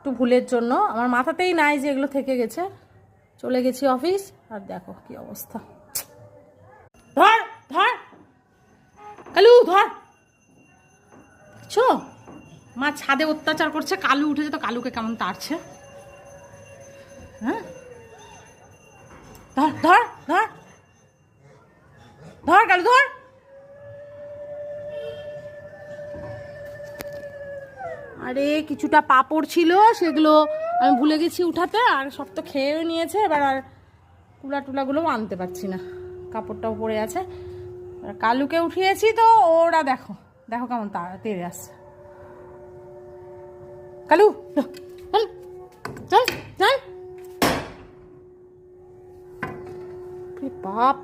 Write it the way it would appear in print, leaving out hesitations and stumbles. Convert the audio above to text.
একটু ভুলের জন্য আমার মাথাতেই নাই যে এগুলো থেকে গেছে। চলে গেছি অফিস, আর দেখো কি অবস্থা। ধর ধর কালু ধর। দেখছো মা ছাদে অত্যাচার করছে, কালু উঠেছে তো কালুকে কেমন তাড়ছে। হ্যাঁ ধর ধর ধর ধর কালু ধর। আরে কিছুটা পাঁপড় ছিল, সেগুলো আমি ভুলে গেছি উঠাতে, আর সব তো খেয়েও নিয়েছে। এবার আর কুলা টুলাগুলোও আনতে পারছি না, কাপড়টাও পড়ে আছে। কালুকে উঠিয়েছি তো ওরা দেখো দেখো কেমন তেড়ে আসছে। কালু চল চল চল। বাপ